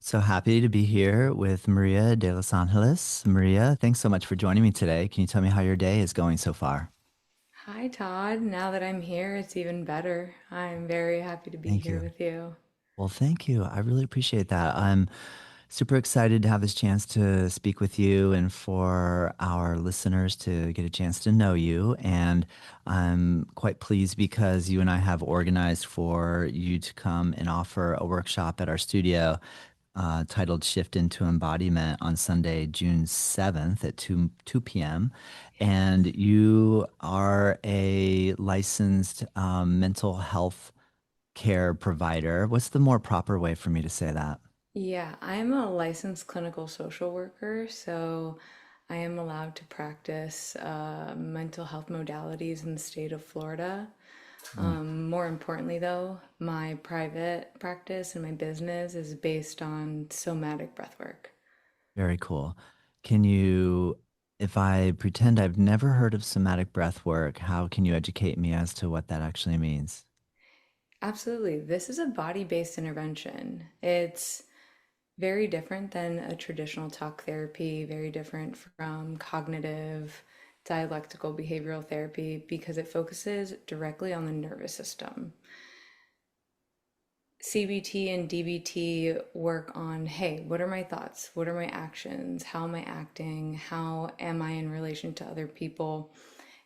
So happy to be here with Maria de Los Angeles. Maria, thanks so much for joining me today. Can you tell me how your day is going so far? Hi, Todd. Now that I'm here, it's even better. I'm very happy to be Thank here you. with you. Well, thank you. I really appreciate that. I'm super excited to have this chance to speak with you and for our listeners to get a chance to know you. And I'm quite pleased because you and I have organized for you to come and offer a workshop at our studio titled Shift into Embodiment on Sunday, June 7th at 2 p.m. And you are a licensed mental health care provider. What's the more proper way for me to say that? Yeah, I'm a licensed clinical social worker, so I am allowed to practice mental health modalities in the state of Florida. Nice. More importantly, though, my private practice and my business is based on somatic breathwork. Very cool. Can you, if I pretend I've never heard of somatic breath work, how can you educate me as to what that actually means? Absolutely. This is a body-based intervention. It's very different than a traditional talk therapy, very different from cognitive dialectical behavioral therapy because it focuses directly on the nervous system. CBT and DBT work on, hey, what are my thoughts? What are my actions? How am I acting? How am I in relation to other people?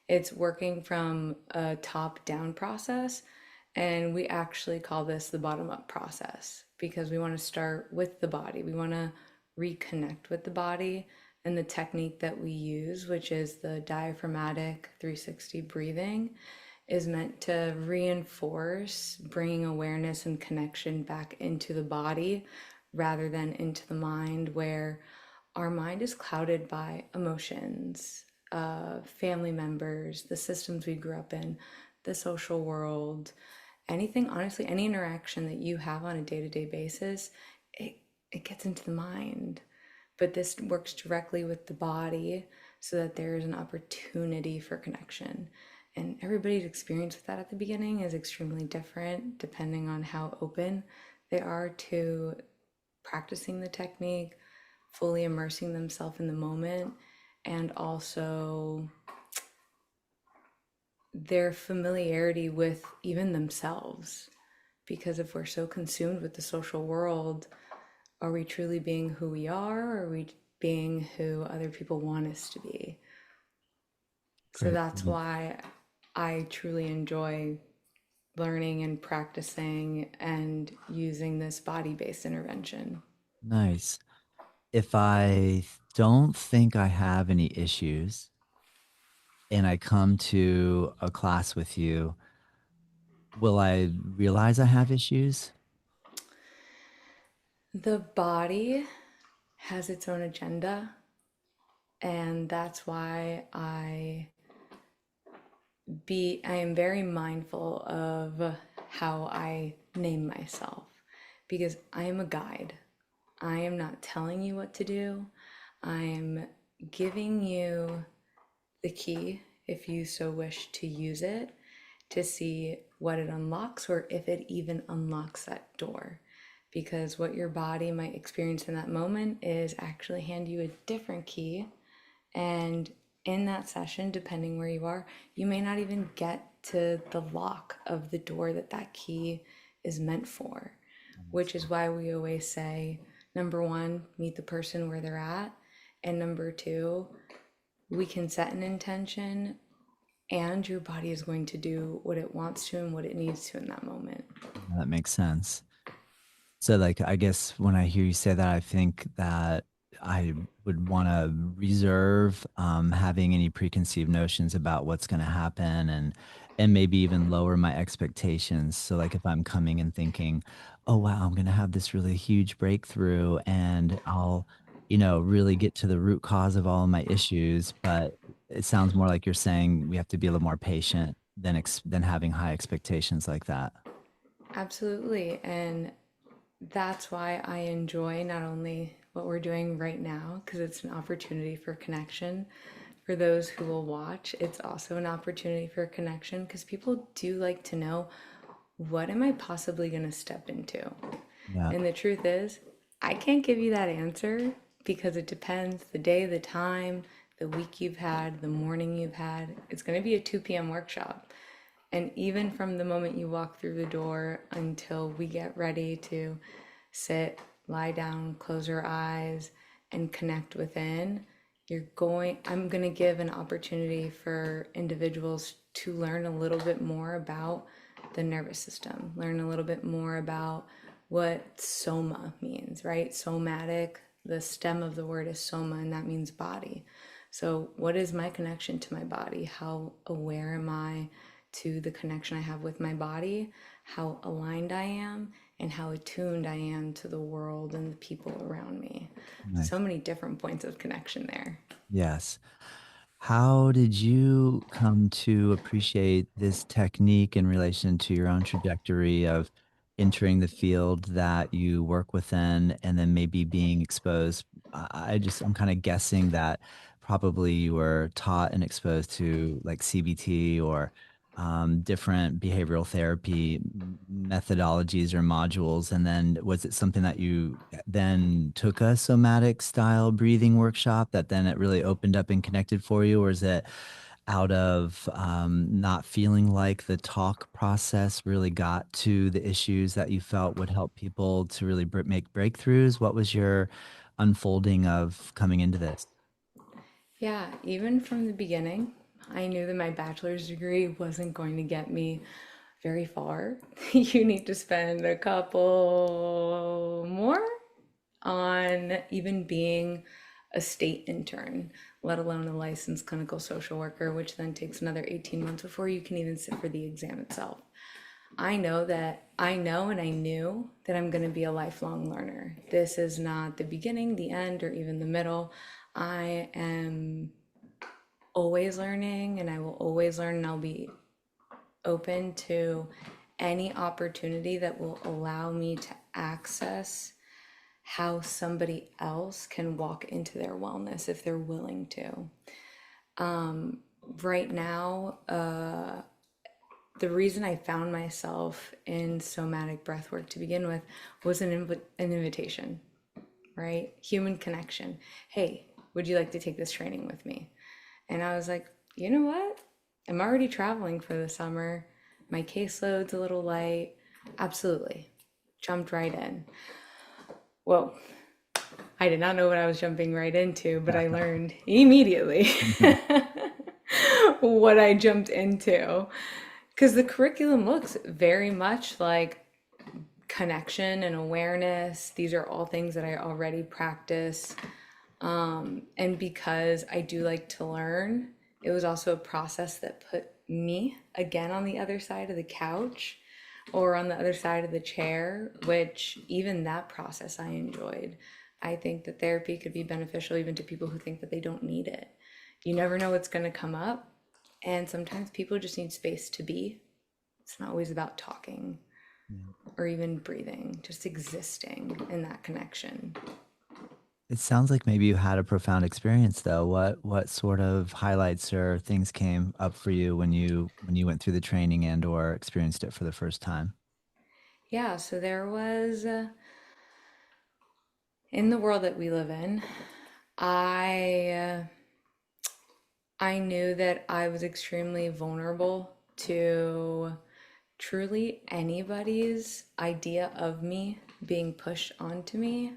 It's working from a top down process. And we actually call this the bottom up process because we want to start with the body. We want to reconnect with the body and the technique that we use, which is the diaphragmatic 360 breathing, is meant to reinforce bringing awareness and connection back into the body rather than into the mind, where our mind is clouded by emotions, family members, the systems we grew up in, the social world, anything, honestly, any interaction that you have on a day to day basis, it, it gets into the mind. But this works directly with the body so that there is an opportunity for connection. And everybody's experience with that at the beginning is extremely different depending on how open they are to practicing the technique, fully immersing themselves in the moment, and also their familiarity with even themselves. Because if we're so consumed with the social world, are we truly being who we are, or are we being who other people want us to be? So Great. that's why I truly enjoy learning and practicing and using this body based intervention. Nice. If I don't think I have any issues and I come to a class with you, will I realize I have issues? The body has its own agenda, and that's why I am very mindful of how I name myself because I am a guide. I am not telling you what to do. I am giving you the key if you so wish to use it to see what it unlocks or if it even unlocks that door. Because what your body might experience in that moment is actually hand you a different key, and in that session, depending where you are, you may not even get to the lock of the door that that key is meant for, That makes which is why we always say number one, meet the person where they're at. And number two, we can set an intention and your body is going to do what it wants to and what it needs to in that moment. that makes sense. So, like, I guess when I hear you say that, I think that I would want to reserve having any preconceived notions about what's going to happen and maybe even lower my expectations. So, like, if I'm coming and thinking, oh, wow, I'm going to have this really huge breakthrough and I'll, really get to the root cause of all of my issues. But it sounds more like you're saying we have to be a little more patient than having high expectations like that. Absolutely. And that's why I enjoy not only what we're doing right now, because it's an opportunity for connection. For those who will watch, it's also an opportunity for connection because people do like to know, what am I possibly going to step into? Yeah. And the truth is, I can't give you that answer because it depends the day, the time, the week you've had, the morning you've had. It's going to be a 2 p.m. workshop. And even from the moment you walk through the door until we get ready to sit, lie down, close your eyes, and connect within, I'm going to give an opportunity for individuals to learn a little bit more about the nervous system, learn a little bit more about what soma means, right? Somatic, the stem of the word is soma, and that means body. So, what is my connection to my body? How aware am I to the connection I have with my body? How aligned I am, and how attuned I am to the world and the people around me. So Nice. many different points of connection there. Yes. How did you come to appreciate this technique in relation to your own trajectory of entering the field that you work within and then maybe being exposed? I'm kind of guessing that probably you were taught and exposed to like CBT or different behavioral therapy methodologies or modules. And then was it something that you then took a somatic style breathing workshop that then it really opened up and connected for you? Or is it out of not feeling like the talk process really got to the issues that you felt would help people to really make breakthroughs? What was your unfolding of coming into this? Yeah, even from the beginning, I knew that my bachelor's degree wasn't going to get me very far. You need to spend a couple more on even being a state intern, let alone a licensed clinical social worker, which then takes another 18 months before you can even sit for the exam itself. I know and I knew that I'm going to be a lifelong learner. This is not the beginning, the end, or even the middle. I am always learning and I will always learn, and I'll be open to any opportunity that will allow me to access how somebody else can walk into their wellness if they're willing to. Right now, the reason I found myself in somatic breathwork to begin with was an invitation, right? Human connection. Hey, would you like to take this training with me? And I was like, you know what? I'm already traveling for the summer. My caseload's a little light. Absolutely. Jumped right in. Whoa, I did not know what I was jumping right into, but I learned immediately what I jumped into. Because the curriculum looks very much like connection and awareness. These are all things that I already practice. And because I do like to learn, it was also a process that put me again on the other side of the couch or on the other side of the chair, which even that process I enjoyed. I think that therapy could be beneficial even to people who think that they don't need it. You never know what's going to come up. And sometimes people just need space to be. It's not always about talking or even breathing, just existing in that connection. It sounds like maybe you had a profound experience though. What sort of highlights or things came up for you when you went through the training and or experienced it for the first time? Yeah, so there was, in the world that we live in, I I knew that I was extremely vulnerable to truly anybody's idea of me being pushed onto me.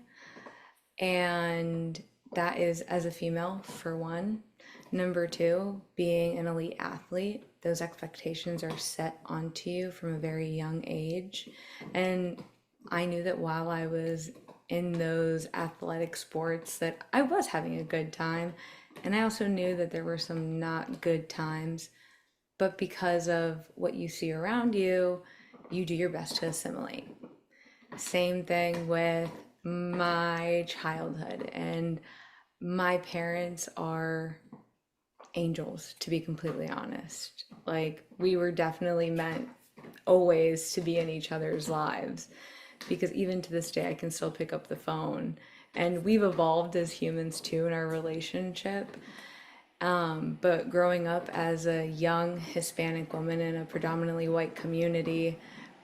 And that is as a female, for one. Number two, being an elite athlete, those expectations are set onto you from a very young age. And I knew that while I was in those athletic sports that I was having a good time. And I also knew that there were some not good times, but because of what you see around you, you do your best to assimilate. Same thing with my childhood. And my parents are angels, to be completely honest. Like, we were definitely meant always to be in each other's lives because even to this day, I can still pick up the phone. And we've evolved as humans too in our relationship. But growing up as a young Hispanic woman in a predominantly white community,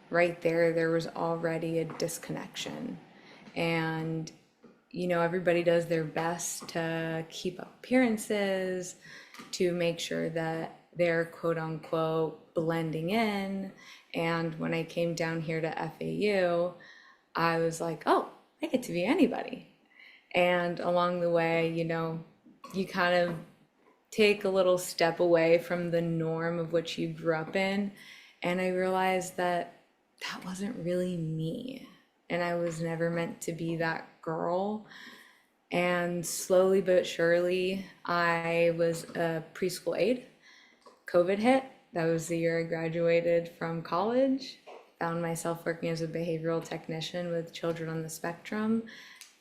right there was already a disconnection. And, everybody does their best to keep up appearances, to make sure that they're quote unquote blending in. And when I came down here to FAU, I was like, oh, I get to be anybody. And along the way, you kind of take a little step away from the norm of what you grew up in. And I realized that that wasn't really me. And I was never meant to be that girl. And slowly but surely, I was a preschool aide. COVID hit. That was the year I graduated from college. Found myself working as a behavioral technician with children on the spectrum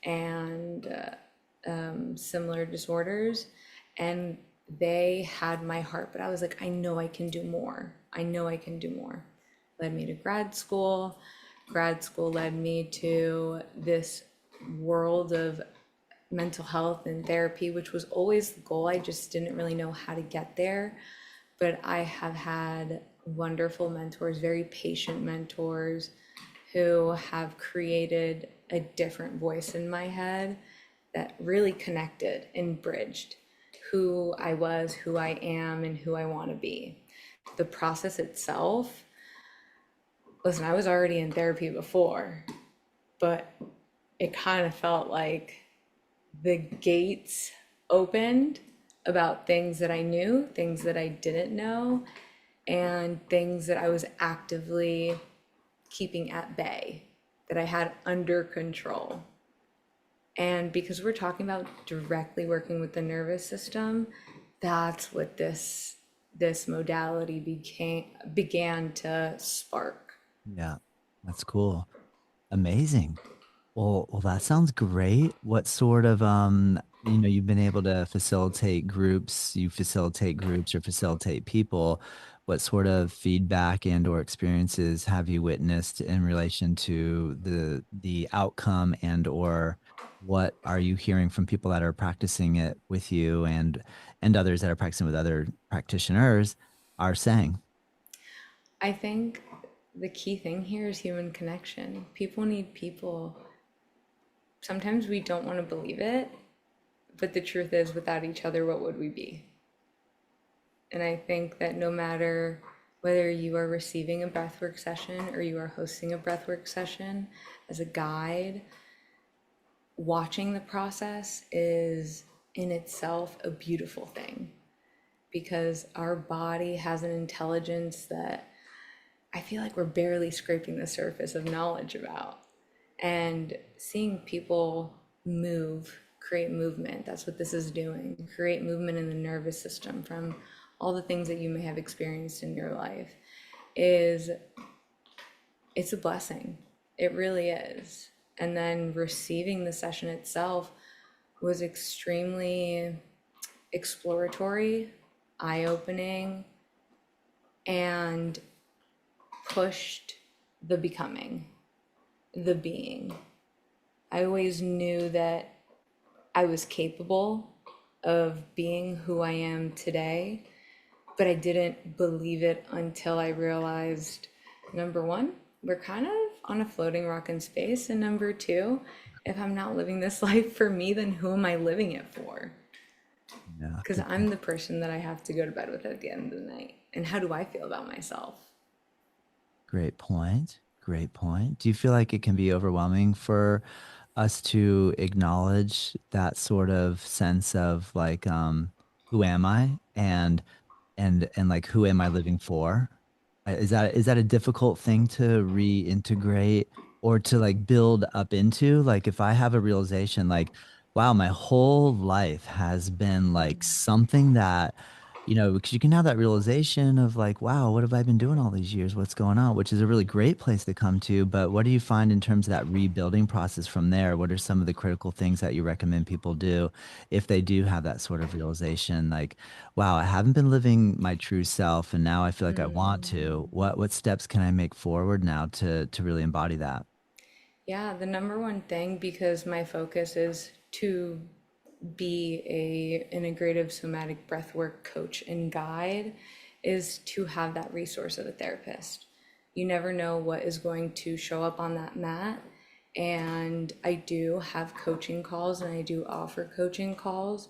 and similar disorders. And they had my heart, but I was like, I know I can do more. I know I can do more. Led me to grad school. Grad school led me to this world of mental health and therapy, which was always the goal. I just didn't really know how to get there. But I have had wonderful mentors, very patient mentors who have created a different voice in my head that really connected and bridged who I was, who I am, and who I want to be. The process itself, listen, I was already in therapy before, but it kind of felt like the gates opened about things that I knew, things that I didn't know, and things that I was actively keeping at bay, that I had under control. And because we're talking about directly working with the nervous system, that's what this modality began to spark. Yeah, that's cool. Amazing. Well, that sounds great. What sort of you've been able to facilitate groups, you facilitate groups or facilitate people. What sort of feedback and or experiences have you witnessed in relation to the outcome and or what are you hearing from people that are practicing it with you and others that are practicing with other practitioners are saying? I think the key thing here is human connection. People need people. Sometimes we don't want to believe it, but the truth is, without each other, what would we be? And I think that no matter whether you are receiving a breathwork session or you are hosting a breathwork session as a guide, watching the process is in itself a beautiful thing because our body has an intelligence that I feel like we're barely scraping the surface of knowledge about. And seeing people move, create movement, that's what this is doing. Create movement in the nervous system from all the things that you may have experienced in your life is it's a blessing. It really is. And then receiving the session itself was extremely exploratory, eye-opening, and pushed the becoming, the being. I always knew that I was capable of being who I am today, but I didn't believe it until I realized, number one, we're kind of on a floating rock in space. And number two, if I'm not living this life for me, then who am I living it for? Yeah, Because good I'm point. the person that I have to go to bed with at the end of the night. And how do I feel about myself? Great point. Great point. Do you feel like it can be overwhelming for us to acknowledge that sort of sense of like who am I and like who am I living for? Is that a difficult thing to reintegrate or to like build up into? Like if I have a realization like, wow, my whole life has been like something that, because you can have that realization of like, wow, what have I been doing all these years? What's going on? Which is a really great place to come to. But what do you find in terms of that rebuilding process from there? What are some of the critical things that you recommend people do if they do have that sort of realization? Like, wow, I haven't been living my true self, and now I feel like I want to. What steps can I make forward now to really embody that? Yeah, the number one thing, because my focus is to be a integrative somatic breathwork coach and guide, is to have that resource of a therapist. You never know what is going to show up on that mat, And I do have coaching calls and I do offer coaching calls.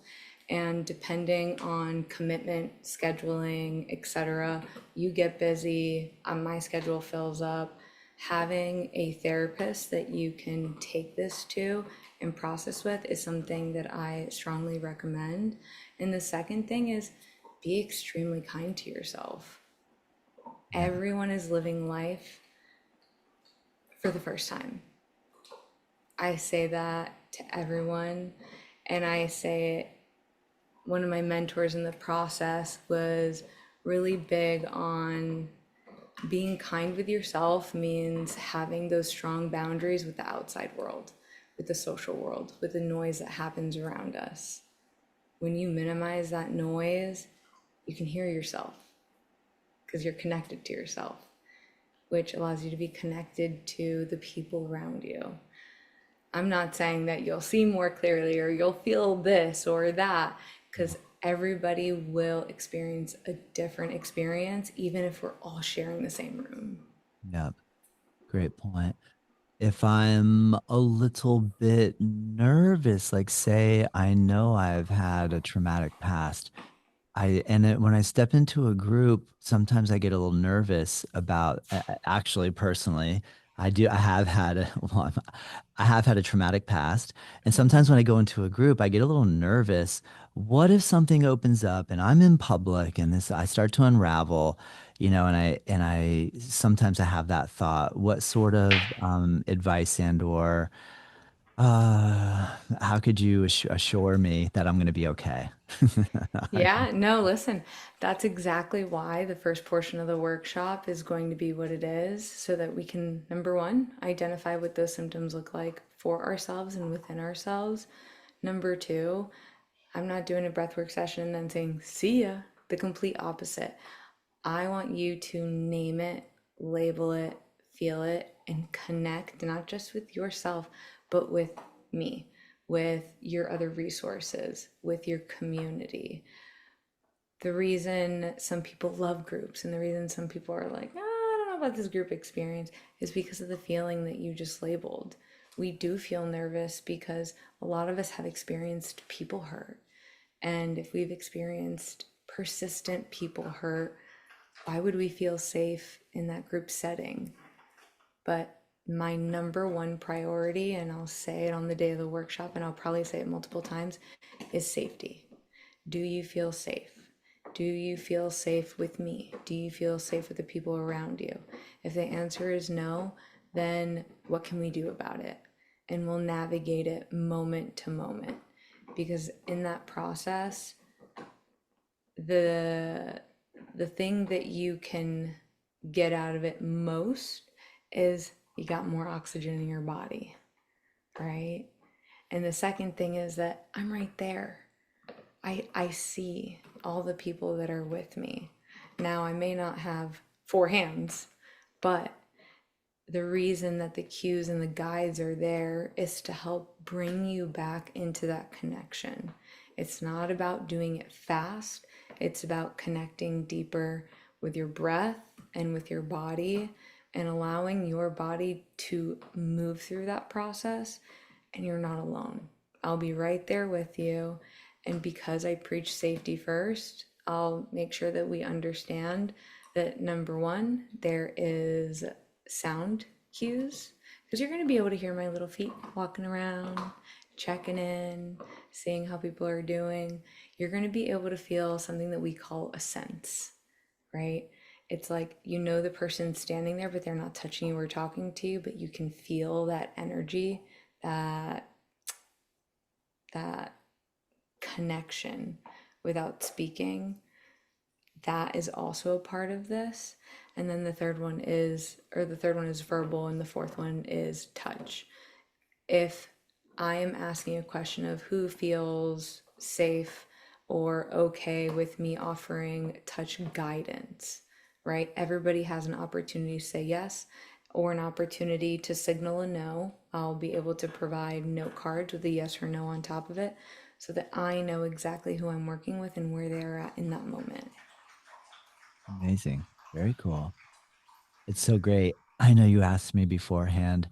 And depending on commitment, scheduling, etc., you get busy, my schedule fills up. Having a therapist that you can take this to and process with is something that I strongly recommend. And the second thing is be extremely kind to yourself. Yeah. Everyone is living life for the first time. I say that to everyone, and I say it. One of my mentors in the process was really big on being kind with yourself means having those strong boundaries with the outside world, with the social world, with the noise that happens around us. When you minimize that noise, you can hear yourself because you're connected to yourself, which allows you to be connected to the people around you. I'm not saying that you'll see more clearly or you'll feel this or that, because everybody will experience a different experience, even if we're all sharing the same room. Yeah. Great point. If I'm a little bit nervous, like say I know I've had a traumatic past, when I step into a group, sometimes I get a little nervous about actually personally. I have had a well, I have had a traumatic past, and sometimes when I go into a group, I get a little nervous. What if something opens up and I'm in public and this I start to unravel, and I sometimes I have that thought. What sort of advice and or how could you assure me that I'm going to be okay? Yeah, no, listen, that's exactly why the first portion of the workshop is going to be what it is, so that we can, number one, identify what those symptoms look like for ourselves and within ourselves. Number two, I'm not doing a breathwork session and then saying, see ya, the complete opposite. I want you to name it, label it, feel it, and connect not just with yourself, but with me, with your other resources, with your community. The reason some people love groups and the reason some people are like, "Ah, I don't know about this group experience," is because of the feeling that you just labeled. We do feel nervous because a lot of us have experienced people hurt. And if we've experienced persistent people hurt, why would we feel safe in that group setting? But my number one priority, and I'll say it on the day of the workshop, and I'll probably say it multiple times, is safety. Do you feel safe? Do you feel safe with me? Do you feel safe with the people around you? If the answer is no, then what can we do about it? And we'll navigate it moment to moment. Because in that process, the the thing that you can get out of it most is you got more oxygen in your body, right? And the second thing is that I'm right there. I see all the people that are with me. Now, I may not have four hands, but the reason that the cues and the guides are there is to help bring you back into that connection. It's not about doing it fast, it's about connecting deeper with your breath and with your body and allowing your body to move through that process. And you're not alone. I'll be right there with you. And because I preach safety first, I'll make sure that we understand that number one, there is sound cues, because you're going to be able to hear my little feet walking around, checking in, seeing how people are doing. You're going to be able to feel something that we call a sense, right? It's like the person standing there, but they're not touching you or talking to you, but you can feel that energy, that that connection without speaking. That is also a part of this. And then the third one is verbal, and the fourth one is touch. If I am asking a question of who feels safe or okay with me offering touch guidance, right? Everybody has an opportunity to say yes or an opportunity to signal a no. I'll be able to provide note cards with a yes or no on top of it so that I know exactly who I'm working with and where they're at in that moment. Amazing. Very cool. It's so great. I know you asked me beforehand,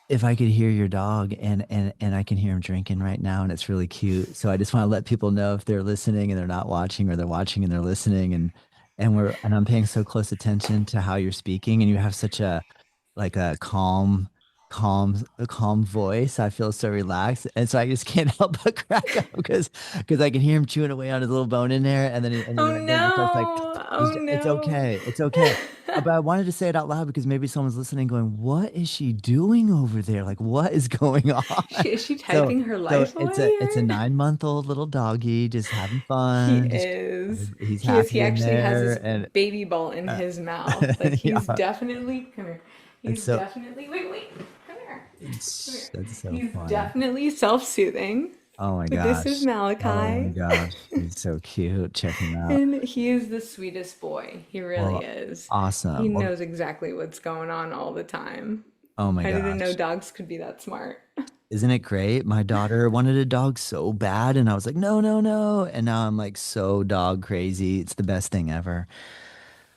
if I could hear your dog, and I can hear him drinking right now, and it's really cute. So I just want to let people know if they're listening and they're not watching, or they're watching and they're listening, and I'm paying so close attention to how you're speaking, and you have such a like a calm voice. I feel so relaxed, and so I just can't help but crack up because I can hear him chewing away on his little bone in there, Oh and then he starts like, no. Oh it's no. okay, it's okay. But I wanted to say it out loud because maybe someone's listening, going, "What is she doing over there? Like, what is going on?" Is she So typing her so life it's away a here? 9-month-old little doggy just having He fun, just is. he's He is. He happy in actually has there, his and baby ball in uh, his mouth. Like he's yeah, definitely, come here. and He's so. definitely, wait, wait, come here. Come here. That's so He's funny. definitely self-soothing. Oh my But this is gosh. Oh my Malachi. gosh. He's so cute. Check him out. And he is the sweetest boy. He really Well, is. He awesome. Well, knows exactly what's going on all the time. oh my I didn't know gosh. dogs could be that smart. Isn't it great? My daughter wanted a dog so bad, and I was like, no, no, no. And now I'm like so dog crazy. It's the best thing ever.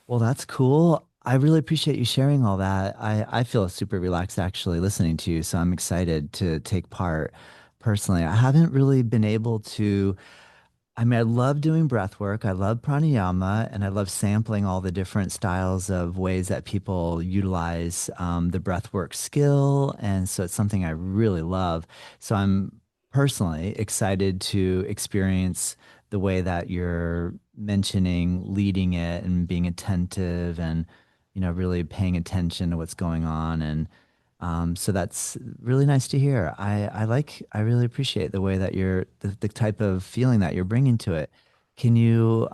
Well, that's cool. I really appreciate you sharing all that. I feel super relaxed actually listening to you, so I'm excited to take part personally. I haven't really been able to. I mean, I love doing breath work. I love pranayama, and I love sampling all the different styles of ways that people utilize the breath work skill. And so it's something I really love. So I'm personally excited to experience the way that you're mentioning leading it and being attentive and, really paying attention to what's going on. And so that's really nice to hear. I really appreciate the way that the type of feeling that you're bringing to it. Can you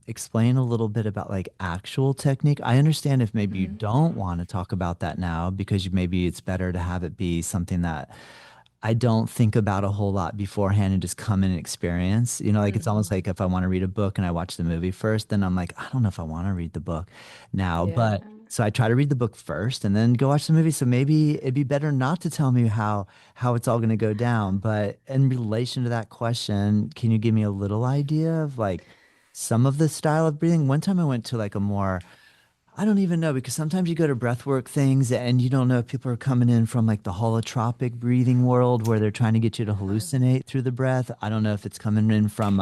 explain a little bit about like actual technique? I understand if maybe you Mhm. don't want to talk about that now because maybe it's better to have it be something that I don't think about a whole lot beforehand and just come in and experience. Like it's almost Mhm. like if I want to read a book and I watch the movie first, then I'm like, I don't know if I want to read the book now. Yeah. But so I try to read the book first and then go watch the movie. So maybe it'd be better not to tell me how it's all going to go down. But in relation to that question, can you give me a little idea of like some of the style of breathing? One time I went to like a more I don't even know because sometimes you go to breathwork things and you don't know if people are coming in from like the holotropic breathing world where they're trying to get you to Uh-huh. hallucinate through the breath. I don't know if it's coming in from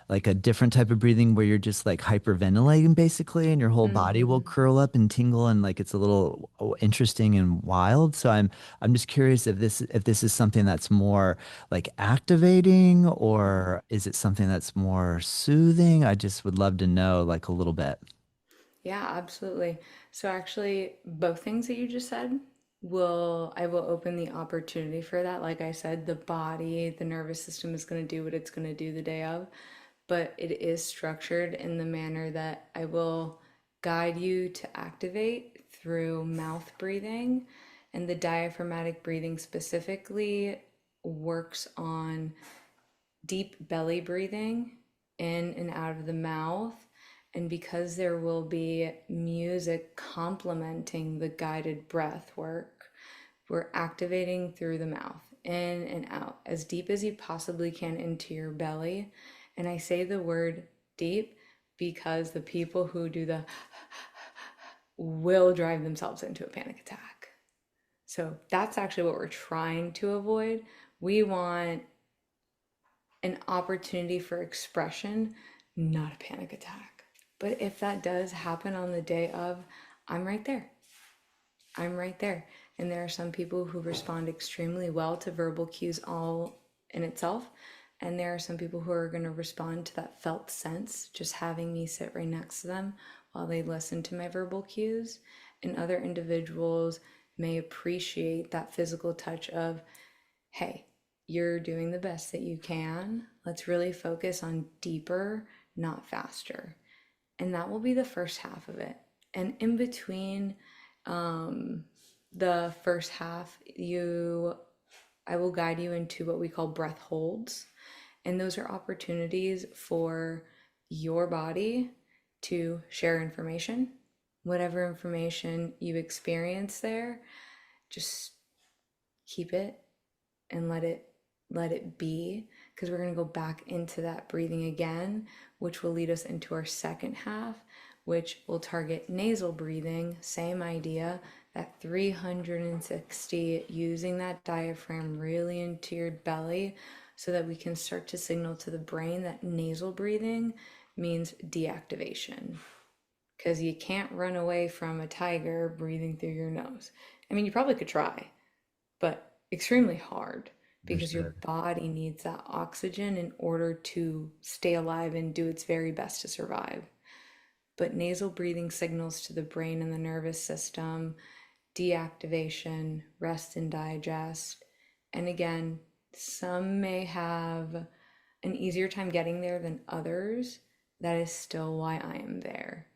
like a different type of breathing where you're just like hyperventilating basically and your whole body will Mhm. curl up and tingle and like it's a little interesting and wild. So I'm just curious if this is something that's more like activating or is it something that's more soothing? I just would love to know like a little bit. Yeah, absolutely. So actually, both things that you just said I will open the opportunity for that. Like I said, the body, the nervous system is going to do what it's going to do the day of, but it is structured in the manner that I will guide you to activate through mouth breathing. And the diaphragmatic breathing specifically works on deep belly breathing in and out of the mouth. And because there will be music complementing the guided breath work, we're activating through the mouth, in and out, as deep as you possibly can into your belly. And I say the word deep because the people who do the will drive themselves into a panic attack. So that's actually what we're trying to avoid. We want an opportunity for expression, not a panic attack. But if that does happen on the day of, I'm right there. I'm right there. And there are some people who respond extremely well to verbal cues all in itself. And there are some people who are going to respond to that felt sense, just having me sit right next to them while they listen to my verbal cues. And other individuals may appreciate that physical touch of, hey, you're doing the best that you can. Let's really focus on deeper, not faster. And that will be the first half of it. And in between the first half, I will guide you into what we call breath holds. And those are opportunities for your body to share information. Whatever information you experience there, just keep it and let it be, because we're going to go back into that breathing again, which will lead us into our second half, which will target nasal breathing, same idea, that 360, using that diaphragm really into your belly so that we can start to signal to the brain that nasal breathing means deactivation. Because you can't run away from a tiger breathing through your nose. I mean, you probably could try, but extremely hard because your Understood. body needs that oxygen in order to stay alive and do its very best to survive. But nasal breathing signals to the brain and the nervous system deactivation, rest and digest. And again, some may have an easier time getting there than others. That is still why I am there,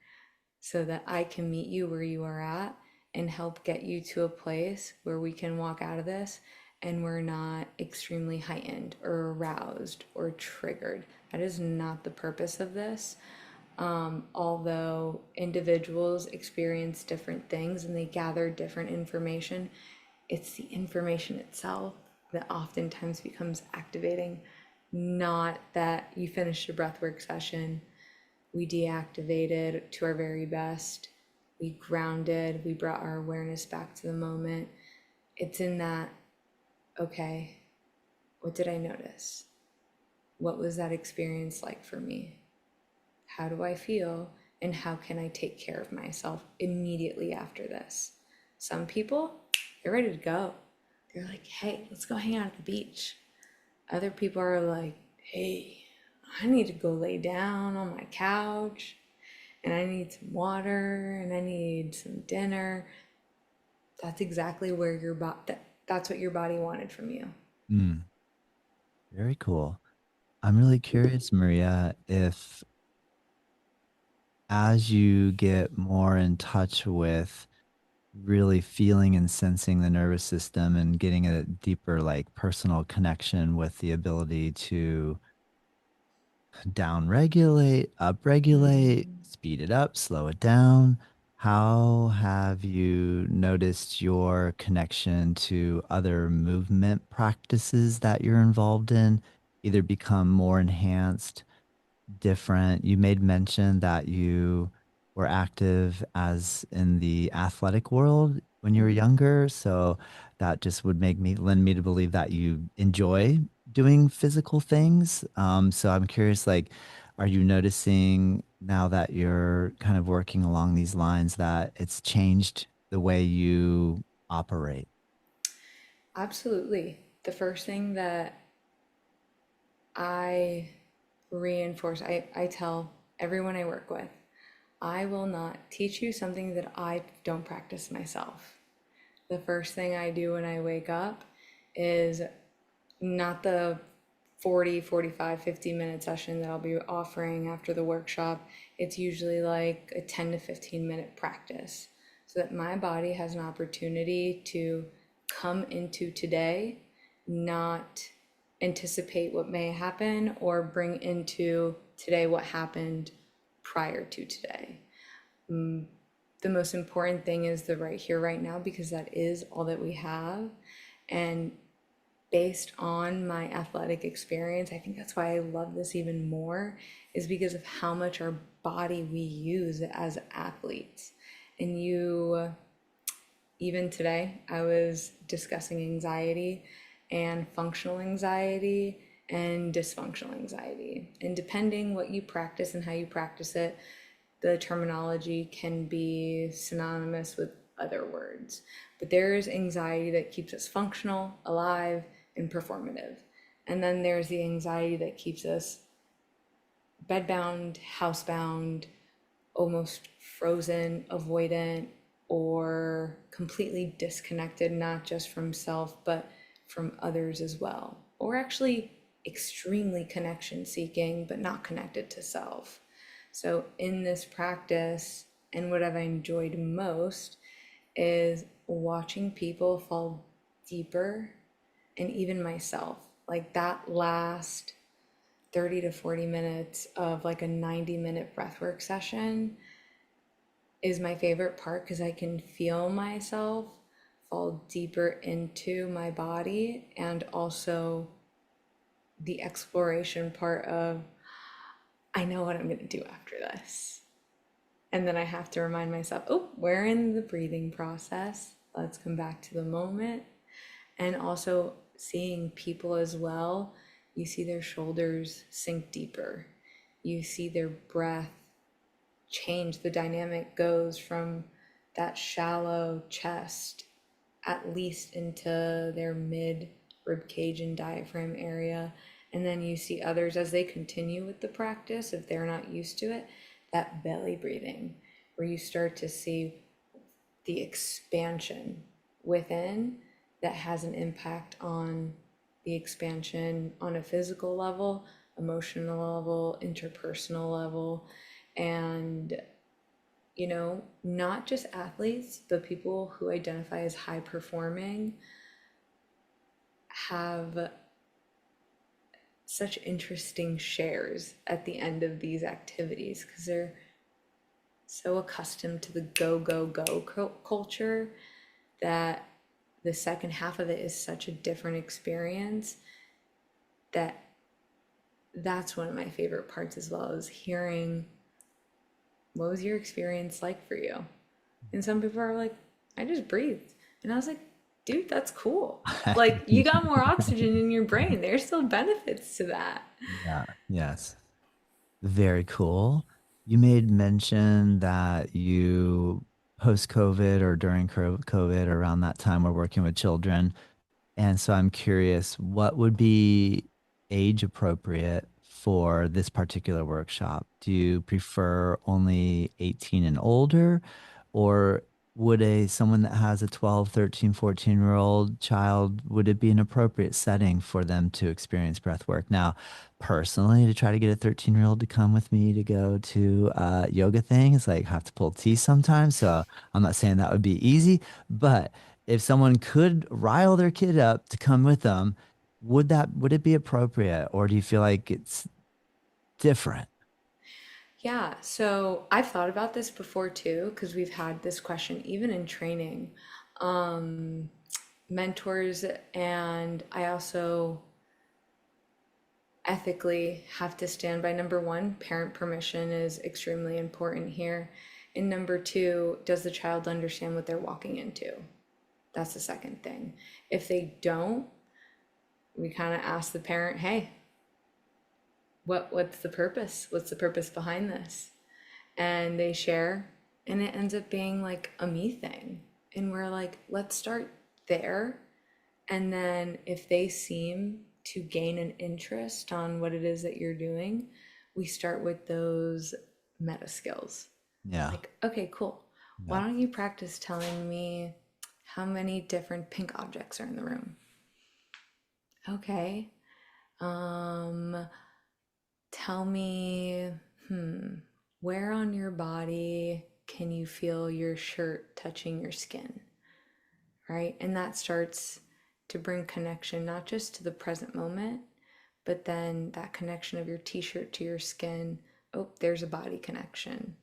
so that I can meet you where you are at and help get you to a place where we can walk out of this and we're not extremely heightened or aroused or triggered. That is not the purpose of this. Although individuals experience different things and they gather different information, it's the information itself that oftentimes becomes activating, not that you finished a breathwork session, we deactivated to our very best, we grounded, we brought our awareness back to the moment. It's in that, okay, what did I notice? What was that experience like for me? How do I feel? And how can I take care of myself immediately after this? Some people, they're ready to go. They're like, hey, let's go hang out at the beach. Other people are like, hey, I need to go lay down on my couch and I need some water and I need some dinner. That's exactly where your body, that's what your body wanted from you. Mm, very cool. I'm really curious, Maria, if as you get more in touch with really feeling and sensing the nervous system and getting a deeper, like personal connection with the ability to down regulate, up regulate, speed it up, slow it down. How have you noticed your connection to other movement practices that you're involved in either become more enhanced, different? You made mention that you were active as in the athletic world when you were younger, so that just would make me lend me to believe that you enjoy doing physical things. So I'm curious, like, are you noticing now that you're kind of working along these lines that it's changed the way you operate? Absolutely. The first thing that I reinforce, I tell everyone I work with, I will not teach you something that I don't practice myself. The first thing I do when I wake up is not the 40, 45, 50-minute session that I'll be offering after the workshop. It's usually like a 10 to 15-minute practice so that my body has an opportunity to come into today, not anticipate what may happen or bring into today what happened prior to today. The most important thing is the right here, right now, because that is all that we have. And based on my athletic experience, I think that's why I love this even more, is because of how much our body we use as athletes. And you, even today, I was discussing anxiety and functional anxiety and dysfunctional anxiety. And depending what you practice and how you practice it, the terminology can be synonymous with other words. But there's anxiety that keeps us functional, alive, and performative. And then there's the anxiety that keeps us bedbound, housebound, almost frozen, avoidant, or completely disconnected, not just from self, but from others as well. Or actually extremely connection seeking, but not connected to self. So, in this practice, and what I've enjoyed most is watching people fall deeper, and even myself. Like that last 30 to 40 minutes of like a 90-minute breathwork session is my favorite part because I can feel myself fall deeper into my body, and also the exploration part of I know what I'm going to do after this. And then I have to remind myself, oh, we're in the breathing process. Let's come back to the moment. And also seeing people as well, you see their shoulders sink deeper. You see their breath change. The dynamic goes from that shallow chest at least into their mid rib cage and diaphragm area. And then you see others as they continue with the practice, if they're not used to it, that belly breathing, where you start to see the expansion within that has an impact on the expansion on a physical level, emotional level, interpersonal level, and not just athletes, but people who identify as high performing have such interesting shares at the end of these activities because they're so accustomed to the go, go, go culture that the second half of it is such a different experience that that's one of my favorite parts as well, is hearing what was your experience like for you. And some people are like, I just breathed. And I was like, dude, that's cool. Like, you got more oxygen in your brain. There's still benefits to that. Yeah. Yes. Very cool. You made mention that you post COVID or during COVID or around that time were working with children. And so I'm curious, what would be age appropriate for this particular workshop? Do you prefer only 18 and older, or would a someone that has a 12, 13, 14-year-old child, would it be an appropriate setting for them to experience breath work? Now, personally, to try to get a 13-year-old to come with me to go to yoga thing is like have to pull teeth sometimes. So I'm not saying that would be easy, but if someone could rile their kid up to come with them, would it be appropriate, or do you feel like it's different? Yeah, so I've thought about this before too, because we've had this question even in training. Mentors, and I also ethically have to stand by number one, parent permission is extremely important here. And number two, does the child understand what they're walking into? That's the second thing. If they don't, we kind of ask the parent, hey, what's the purpose? What's the purpose behind this? And they share, and it ends up being like a me thing. And we're like, let's start there. And then if they seem to gain an interest on what it is that you're doing, we start with those meta skills. Yeah. Like, okay, cool. Why Yeah. don't you practice telling me how many different pink objects are in the room? Okay. Um, Tell me, where on your body can you feel your shirt touching your skin? Right? And that starts to bring connection, not just to the present moment, but then that connection of your t shirt to your skin. Oh, there's a body connection.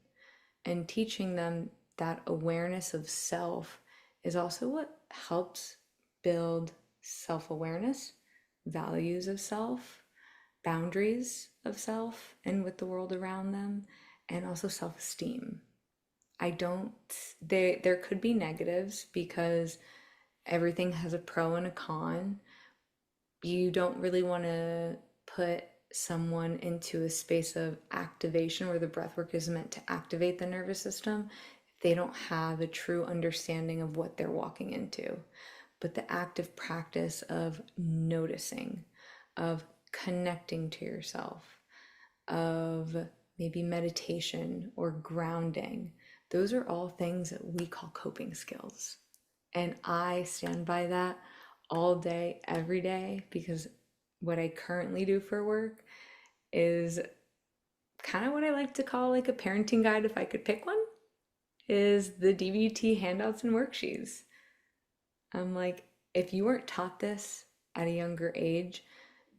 And teaching them that awareness of self is also what helps build self awareness, values of self, boundaries of self and with the world around them, and also self esteem. I don't, there could be negatives because everything has a pro and a con. You don't really want to put someone into a space of activation where the breath work is meant to activate the nervous system if they don't have a true understanding of what they're walking into. But the active practice of noticing, of connecting to yourself, of maybe meditation or grounding, those are all things that we call coping skills. And I stand by that all day, every day, because what I currently do for work is kind of what I like to call like a parenting guide, if I could pick one, is the DBT handouts and worksheets. I'm like, if you weren't taught this at a younger age,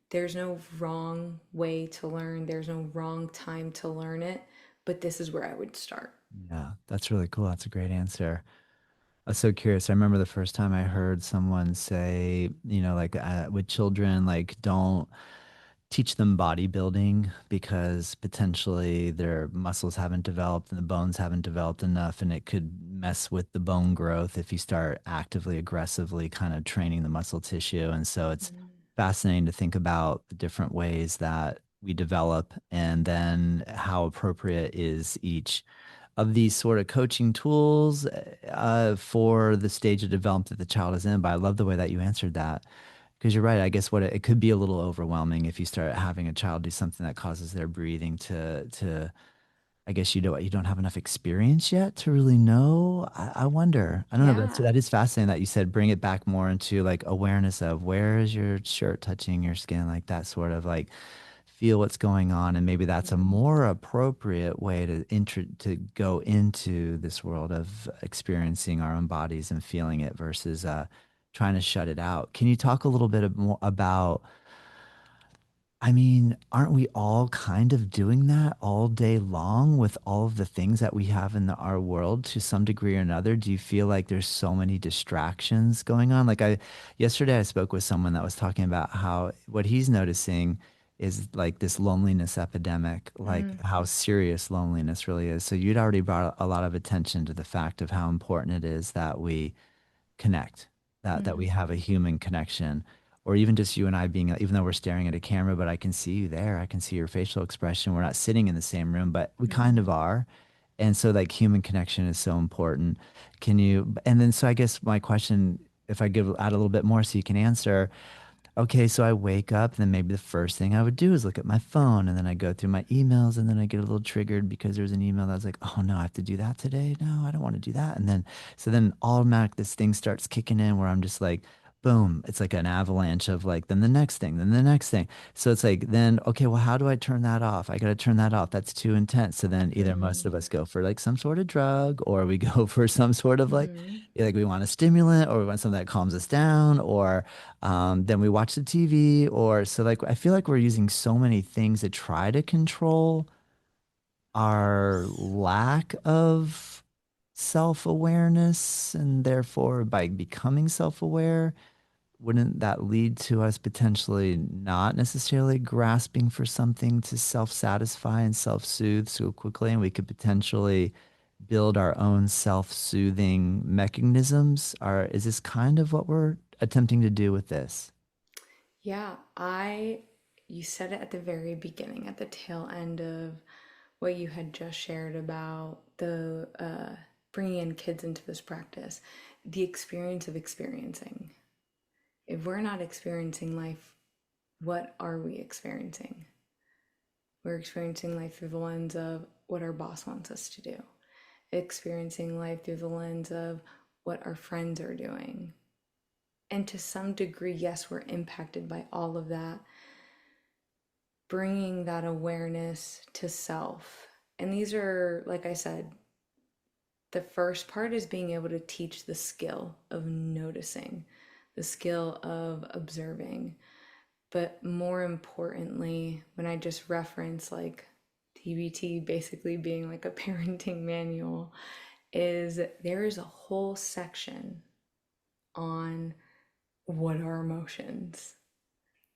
there's no wrong way to learn, there's no wrong time to learn it, but this is where I would start. Yeah, that's really cool. That's a great answer. I was so curious. I remember the first time I heard someone say, like with children, like teach them bodybuilding because potentially their muscles haven't developed and the bones haven't developed enough, and it could mess with the bone growth if you start actively, aggressively kind of training the muscle tissue. And so it's Mm. fascinating to think about the different ways that we develop and then how appropriate is each of these sort of coaching tools for the stage of development that the child is in. But I love the way that you answered that. Because you're right. I guess it could be a little overwhelming if you start having a child do something that causes their breathing to I guess you don't have enough experience yet to really know. I wonder. I don't know, but Yeah. that is fascinating that you said bring it back more into like awareness of where is your shirt touching your skin, like that sort of like feel what's going on, and maybe that's a Mhm. more appropriate way to go into this world of experiencing our own bodies and feeling it versus trying to shut it out. Can you talk a little bit more about, I mean, aren't we all kind of doing that all day long with all of the things that we have in our world to some degree or another? Do you feel like there's so many distractions going on? Yesterday I spoke with someone that was talking about how what he's noticing is like this loneliness epidemic, like Mm. how serious loneliness really is. So you'd already brought a lot of attention to the fact of how important it is that we connect, that we Mm. have a human connection, or even just you and I being, even though we're staring at a camera, but I can see you there. I can see your facial expression. We're not sitting in the same room, but we kind Mm. of are. And so like human connection is so important. And then so I guess my question, if I give out a little bit more so you can answer, okay, so I wake up, and then maybe the first thing I would do is look at my phone, and then I go through my emails, and then I get a little triggered because there's an email that's like, oh no, I have to do that today. No, I don't want to do that. And then, so then automatic, this thing starts kicking in where I'm just like, boom, it's like an avalanche of like, then the next thing, then the next thing. So it's like, then, okay, well, how do I turn that off? I got to turn that off. That's too intense. So then either most Mm. of us go for like some sort of drug, or we go for some sort of Mhm. like we want a stimulant, or we want something that calms us down, or then we watch the TV, or so like I feel like we're using so many things to try to control our lack of self-awareness, and therefore by becoming self-aware, wouldn't that lead to us potentially not necessarily grasping for something to self-satisfy and self-soothe so quickly, and we could potentially build our own self-soothing mechanisms? Or is this kind of what we're attempting to do with this? Yeah, you said it at the very beginning, at the tail end of what you had just shared about the bringing in kids into this practice, the experience of experiencing. If we're not experiencing life, what are we experiencing? We're experiencing life through the lens of what our boss wants us to do, experiencing life through the lens of what our friends are doing. And to some degree, yes, we're impacted by all of that, bringing that awareness to self. And these are, like I said, the first part is being able to teach the skill of noticing, the skill of observing. But more importantly, when I just reference like DBT basically being like a parenting manual, is there is a whole section on what are emotions?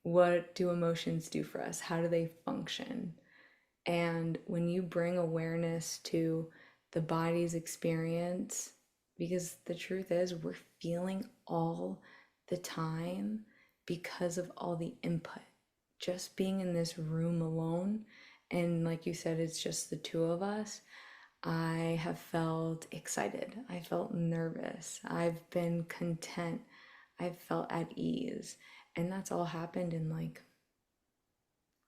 What do emotions do for us? How do they function? And when you bring awareness to the body's experience, because the truth is, we're feeling all the time because of all the input. Just being in this room alone, and like you said, it's just the two of us. I have felt excited. I felt nervous. I've been content. I've felt at ease. And that's all happened in like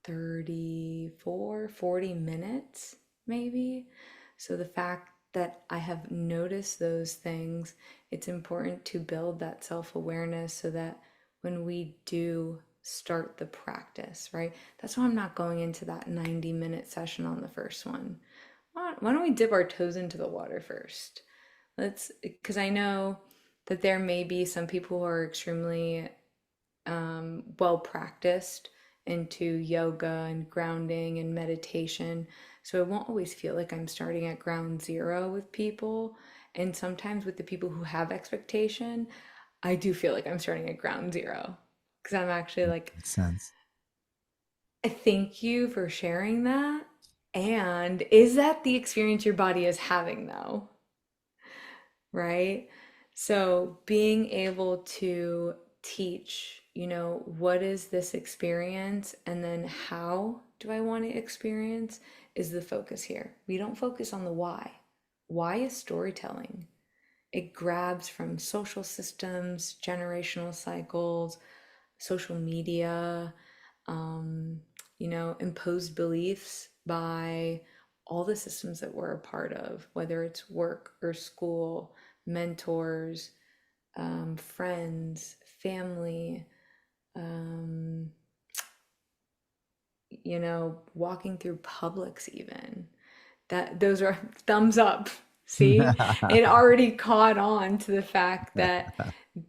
34, 40 minutes, maybe. So the fact that I have noticed those things, it's important to build that self awareness so that when we do start the practice, right? That's why I'm not going into that 90-minute session on the first one. Why don't we dip our toes into the water first? Because I know that there may be some people who are extremely well practiced into yoga and grounding and meditation. So I won't always feel like I'm starting at ground zero with people. And sometimes with the people who have expectation, I do feel like I'm starting at ground zero because I'm actually like Makes sense. Thank you for sharing that. And is that the experience your body is having though? Right? So being able to teach, what is this experience and then how do I want to experience is the focus here. We don't focus on the why. Why is storytelling? It grabs from social systems, generational cycles, social media, um, imposed beliefs by all the systems that we're a part of, whether it's work or school, mentors, friends, family, um, walking through Publix even. That those are thumbs up. See, it already caught on to the fact that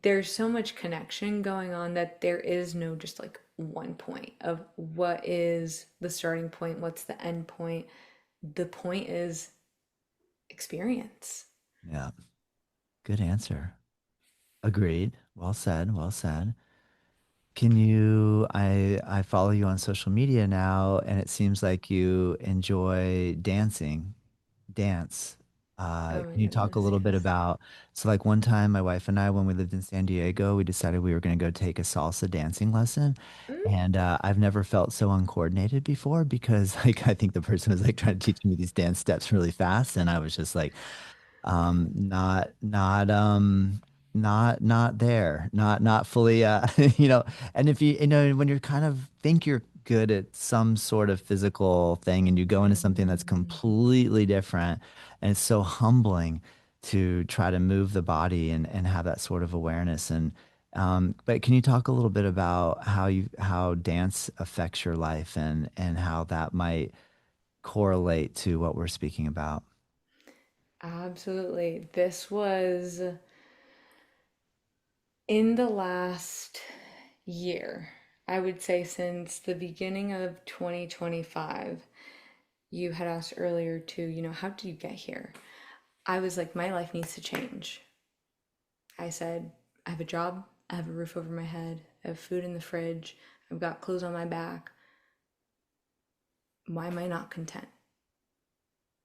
there's so much connection going on that there is no just like one point of what is the starting point, what's the end point. The point is experience. Yeah, good answer. Agreed. Well said. Well said. I follow you on social media now, and it seems like you enjoy dance. Oh my Can you talk a goodness, little bit yes. about, so like one time my wife and I, when we lived in San Diego, we decided we were going to go take a salsa dancing lesson. Mm, And I've never felt so uncoordinated before because like I think the person was like trying to teach me these dance steps really fast. And I was just like, not not there, not fully you know. And if when you're kind of think you're good at some sort of physical thing and you go into something that's mhm. completely different, and it's so humbling to try to move the body and have that sort of awareness. And but can you talk a little bit about how dance affects your life and how that might correlate to what we're speaking about? Absolutely. This was in the last year, I would say since the beginning of 2025. You had asked earlier too, how did you get here? I was like, my life needs to change. I said, I have a job, I have a roof over my head, I have food in the fridge, I've got clothes on my back. Why am I not content?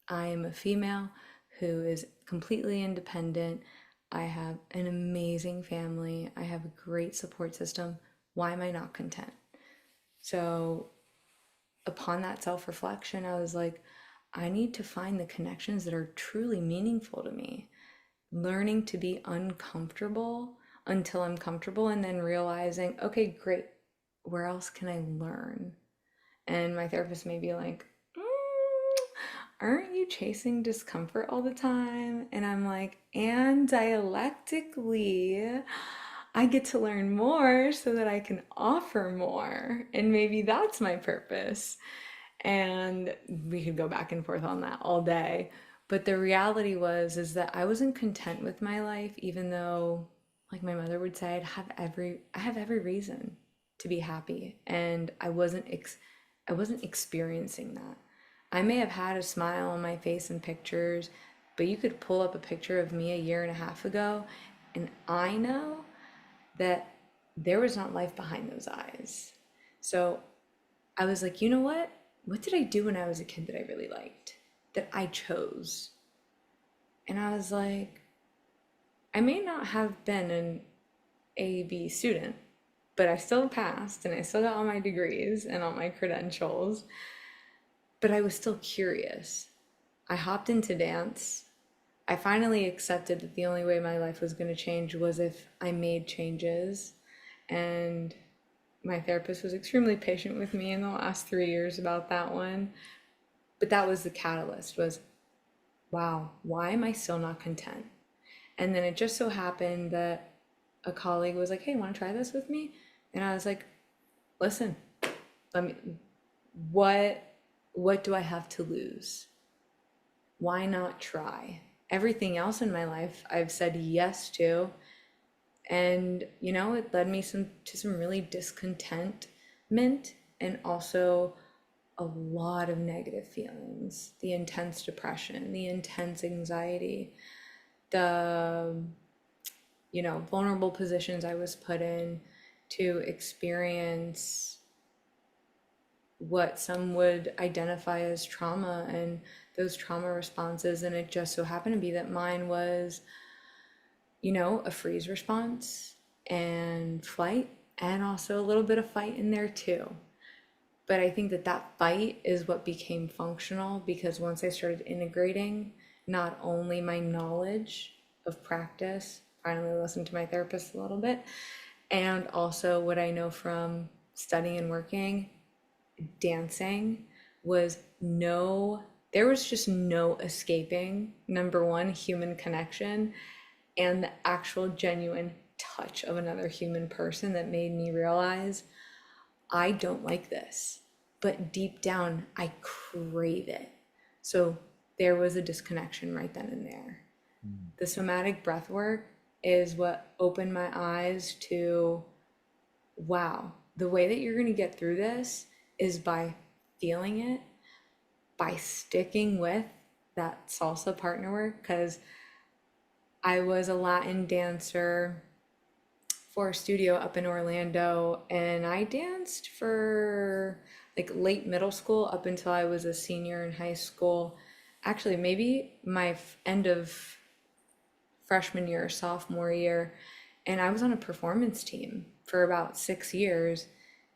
I am a female who is completely independent. I have an amazing family. I have a great support system. Why am I not content? So, upon that self reflection, I was like, I need to find the connections that are truly meaningful to me. Learning to be uncomfortable until I'm comfortable, and then realizing, okay, great, where else can I learn? And my therapist may be like, aren't you chasing discomfort all the time? And I'm like, and dialectically, I get to learn more so that I can offer more. And maybe that's my purpose. And we could go back and forth on that all day. But the reality was is that I wasn't content with my life, even though, like my mother would say, I have every reason to be happy. And I wasn't experiencing that. I may have had a smile on my face in pictures, but you could pull up a picture of me a year and a half ago, and I know that there was not life behind those eyes. So I was like, you know what? What did I do when I was a kid that I really liked? That I chose? And I was like, I may not have been an A/B student, but I still passed and I still got all my degrees and all my credentials, but I was still curious. I hopped into dance. I finally accepted that the only way my life was going to change was if I made changes. And my therapist was extremely patient with me in the last 3 years about that one. But that was the catalyst was, wow, why am I still not content? And then it just so happened that a colleague was like, hey, want to try this with me? And I was like, listen, let me, what, what do I have to lose? Why not try? Everything else in my life I've said yes to. And, it led me to some really discontentment and also a lot of negative feelings, the intense depression, the intense anxiety, the, vulnerable positions I was put in to experience what some would identify as trauma and those trauma responses. And it just so happened to be that mine was, a freeze response and flight, and also a little bit of fight in there too. But I think that that fight is what became functional because once I started integrating not only my knowledge of practice, finally listened to my therapist a little bit, and also what I know from studying and working, dancing was no, there was just no escaping number one, human connection and the actual genuine touch of another human person that made me realize I don't like this, but deep down, I crave it. So there was a disconnection right then and there. Mm. The somatic breath work is what opened my eyes to wow, the way that you're going to get through this is by feeling it, by sticking with that salsa partner work. Because I was a Latin dancer for a studio up in Orlando, and I danced for like late middle school up until I was a senior in high school. Actually, maybe my end of freshman year, sophomore year, and I was on a performance team for about 6 years,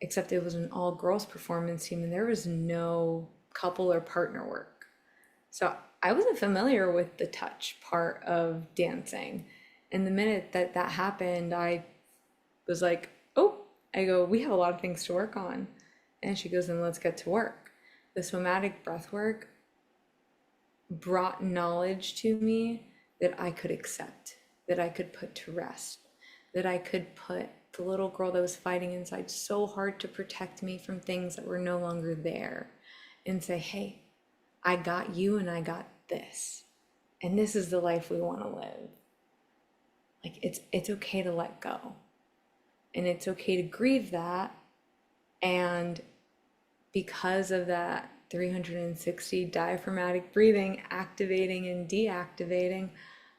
except it was an all girls performance team and there was no couple or partner work. So I wasn't familiar with the touch part of dancing. And the minute that that happened, I was like, oh, I go, we have a lot of things to work on. And she goes, then let's get to work. The somatic breath work brought knowledge to me that I could accept, that I could put to rest, that I could put the little girl that was fighting inside so hard to protect me from things that were no longer there and say, hey, I got you and I got this. And this is the life we want to live. Like it's okay to let go. And it's okay to grieve that. And because of that 360 diaphragmatic breathing, activating and deactivating,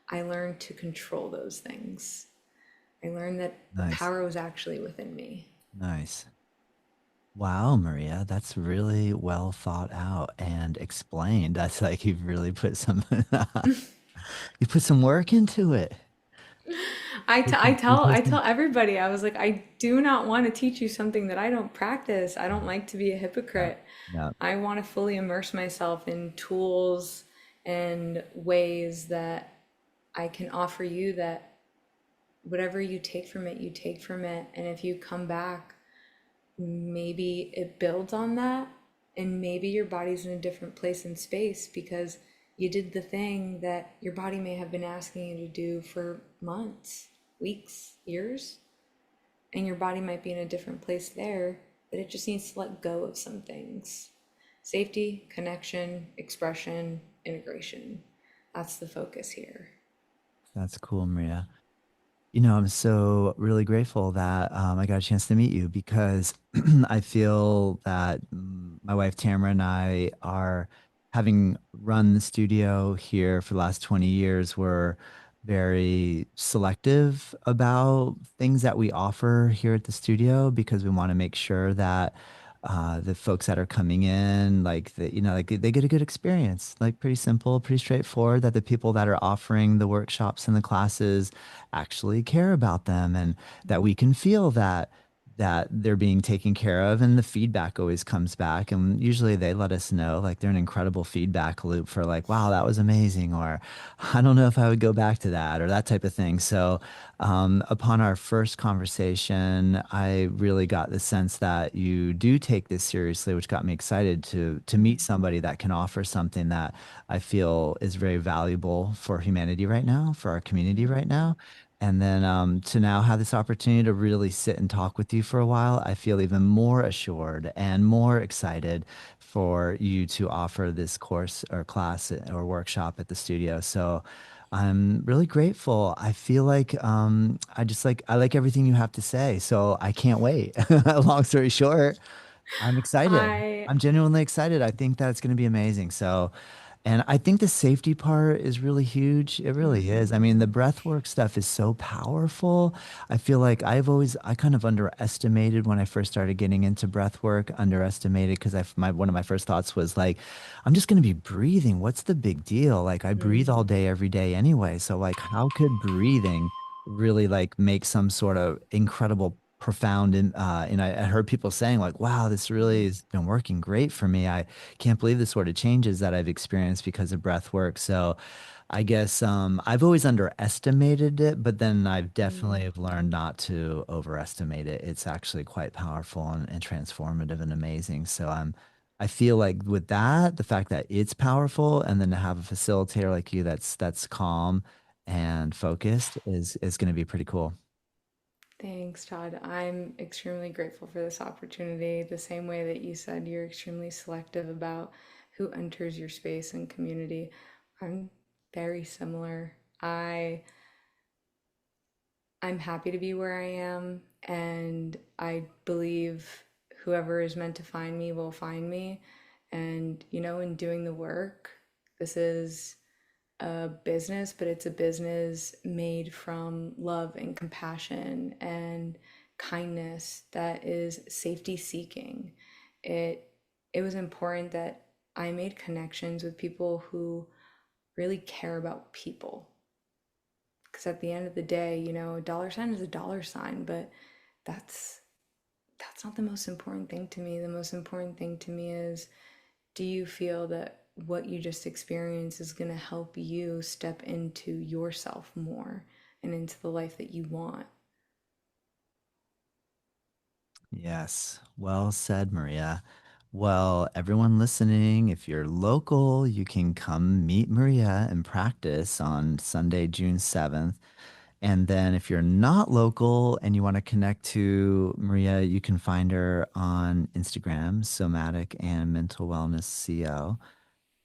I learned to control those things. I learned that the Nice. power was actually within me. Nice. Wow, Maria, that's really well thought out and explained. That's like you've really put some you put some work into it. Put I some tell I research. tell everybody, I was like, I do not want to teach you something that I don't practice. I don't like to be a Yeah. hypocrite. Yeah. I want to fully immerse myself in tools and ways that I can offer you that whatever you take from it, you take from it. And if you come back, maybe it builds on that. And maybe your body's in a different place in space because you did the thing that your body may have been asking you to do for months, weeks, years. And your body might be in a different place there, but it just needs to let go of some things. Safety, connection, expression, integration. That's the focus here. That's cool, Maria. I'm so really grateful that I got a chance to meet you because I feel that my wife Tamara and I are having run the studio here for the last 20 years. We're very selective about things that we offer here at the studio because we want to make sure that the folks that are coming in, like they get a good experience, like pretty simple, pretty straightforward, that the people that are offering the workshops and the classes actually care about them and that we can feel that they're being taken care of and the feedback always comes back and usually they let us know like they're an incredible feedback loop for like wow that was amazing or I don't know if I would go back to that or that type of thing. So upon our first conversation I really got the sense that you do take this seriously, which got me excited to meet somebody that can offer something that I feel is very valuable for humanity right now, for our community right now. And then to now have this opportunity to really sit and talk with you for a while, I feel even more assured and more excited for you to offer this course or class or workshop at the studio. So I'm really grateful. I feel like I like everything you have to say. So I can't wait. Long story short, I'm excited. I I'm genuinely excited. I think that it's going to be amazing. So And I think the safety part is really huge. It really is. I mean, the Hmm. breath work stuff is so powerful. I feel like I kind of underestimated when I first started getting into breath work, underestimated because one of my first thoughts was like, I'm just going to be breathing. What's the big deal? Like, I breathe all day, every day anyway. So, like, how could breathing really like make some sort of incredible, profound, and I heard people saying, like, wow, this really has been working great for me. I can't believe the sort of changes that I've experienced because of breath work. So I guess I've always underestimated it, but then I've definitely Mm. have learned not to overestimate it. It's actually quite powerful and transformative and amazing. So I feel like with that, the fact that it's powerful, and then to have a facilitator like you that's calm and focused is going to be pretty cool. Thanks, Todd. I'm extremely grateful for this opportunity. The same way that you said you're extremely selective about who enters your space and community, I'm very similar. I'm happy to be where I am, and I believe whoever is meant to find me will find me. And, in doing the work, this is a business, but it's a business made from love and compassion and kindness that is safety seeking. It it was important that I made connections with people who really care about people. Because at the end of the day, a dollar sign is a dollar sign, but that's that's not the most important thing to me. The most important thing to me is, do you feel that what you just experienced is going to help you step into yourself more and into the life that you want? Yes, well said, Maria. Well, everyone listening, if you're local, you can come meet Maria and practice on Sunday, June 7th. And then if you're not local and you want to connect to Maria, you can find her on Instagram, Somatic and Mental Wellness CO.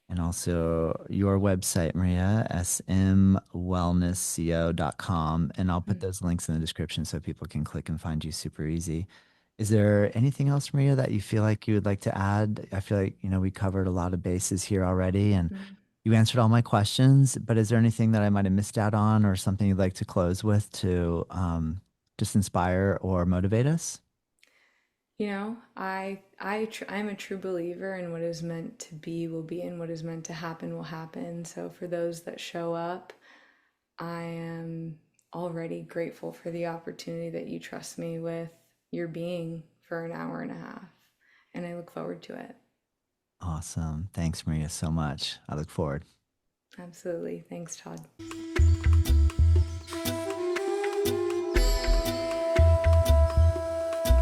And also your website, Maria, smwellnessco.com. And I'll put those links in the description so people can click and find you super easy. Is there anything else, Maria, that you feel like you would like to add? I feel like, we covered a lot of bases here already and Mm. you answered all my questions, but is there anything that I might have missed out on or something you'd like to close with to just inspire or motivate us? I'm a true believer in what is meant to be will be, and what is meant to happen will happen. So for those that show up, I am already grateful for the opportunity that you trust me with your being for an hour and a half, and I look forward to it. Awesome. Thanks, Maria, so much. I look forward. Absolutely. Thanks, Todd.